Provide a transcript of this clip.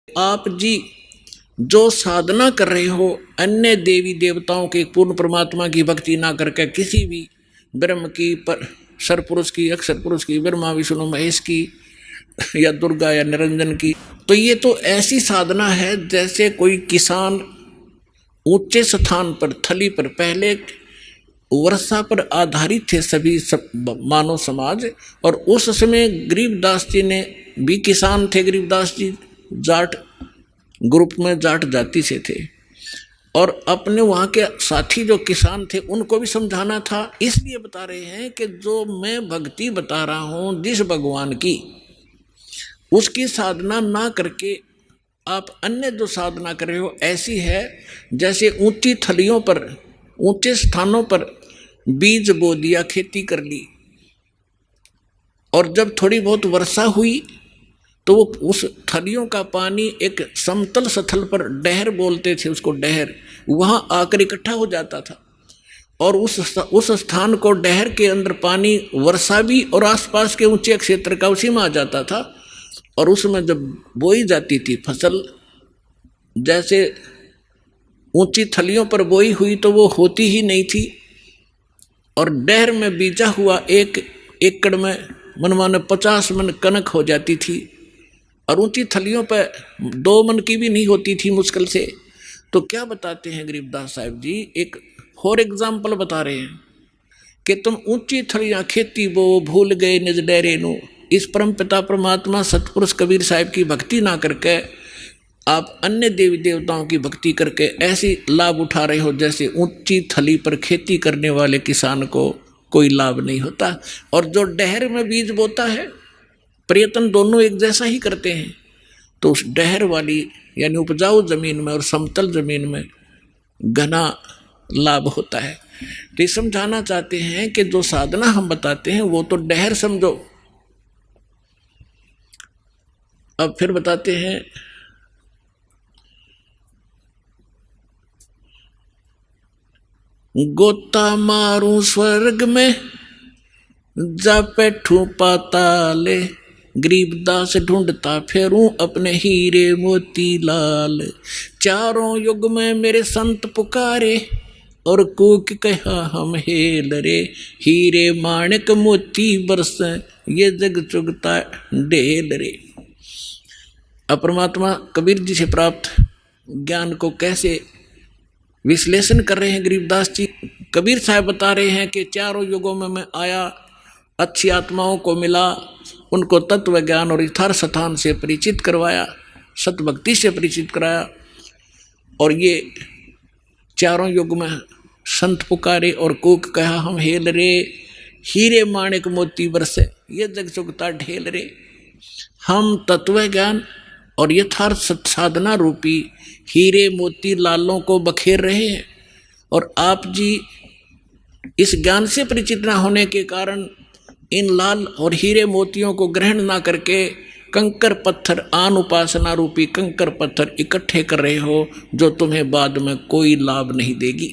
आप जी जो साधना कर रहे हो अन्य देवी देवताओं के पूर्ण परमात्मा की भक्ति ना करके किसी भी ब्रह्म की पर सरपुरुष की अक्षर पुरुष की ब्रह्मा विष्णु महेश की या दुर्गा या निरंजन की, तो ये तो ऐसी साधना है जैसे कोई किसान ऊंचे स्थान पर थली पर, पहले वर्षा पर आधारित थे सभी मानव समाज, और उस समय गरीबदास जी ने भी किसान थे। गरीबदास जी जाट ग्रुप में जाट जाति से थे और अपने वहाँ के साथी जो किसान थे उनको भी समझाना था। इसलिए बता रहे हैं कि जो मैं भक्ति बता रहा हूँ जिस भगवान की, उसकी साधना ना करके आप अन्य जो साधना कर रहे हो ऐसी है जैसे ऊंची थलियों पर ऊंचे स्थानों पर बीज बो दिया, खेती कर ली, और जब थोड़ी बहुत वर्षा हुई तो वो उस थलियों का पानी एक समतल स्थल पर, डहर बोलते थे उसको, डहर, वहां आकर इकट्ठा हो जाता था और उस स्थान को, डहर के अंदर पानी वर्षा भी और आसपास के ऊंचे क्षेत्र का उसी में आ जाता था। और उसमें जब बोई जाती थी फसल, जैसे ऊंची थलियों पर बोई हुई तो वो होती ही नहीं थी, और डहर में बीजा हुआ 1 एकड़ में मनमाने 50 मन कनक हो जाती थी, और ऊंची थलियों पर 2 मन की भी नहीं होती थी मुश्किल से। तो क्या बताते हैं गरीबदास साहब जी, एक फॉर एग्जाम्पल बता रहे हैं कि तुम ऊंची थलियां खेती बो भूल गए निज डेरे नु, इस परम पिता परमात्मा सतपुरुष कबीर साहब की भक्ति ना करके आप अन्य देवी देवताओं की भक्ति करके ऐसी लाभ उठा रहे हो जैसे ऊंची थली पर खेती करने वाले किसान को कोई लाभ नहीं होता। और जो डहर में बीज बोता है, प्रयत्न दोनों एक जैसा ही करते हैं, तो उस डहर वाली यानी उपजाऊ जमीन में और समतल जमीन में घना लाभ होता है। तो ये समझाना चाहते हैं कि जो साधना हम बताते हैं वो तो डहर समझो। अब फिर बताते हैं, गोता मारूं स्वर्ग में जा बैठूं पाताले, गरीबदास ढूंढता फेरूं अपने हीरे मोती लाल, चारों युग में मेरे संत पुकारे और कूक कहा हम हेल रे, हीरे माणिक मोती बरस ये जग चुगता ढेल रे। अब परमात्मा कबीर जी से प्राप्त ज्ञान को कैसे विश्लेषण कर रहे हैं गरीबदास जी। कबीर साहब बता रहे हैं कि चारों युगों में मैं आया, अच्छी आत्माओं को मिला, उनको तत्व ज्ञान और यथार्थ स्थान से परिचित करवाया, सतभक्ति से परिचित कराया, और ये चारों युग में संत पुकारे और कूक कहा हम हेल रे, हीरे माणिक मोती बरसे ये जग चुगता ढेल रे। हम तत्व ज्ञान और यथार्थ साधना रूपी हीरे मोती लालों को बखेर रहे हैं, और आप जी इस ज्ञान से परिचित ना होने के कारण इन लाल और हीरे मोतियों को ग्रहण ना करके कंकर पत्थर, आन उपासना रूपी कंकर पत्थर इकट्ठे कर रहे हो, जो तुम्हें बाद में कोई लाभ नहीं देगी।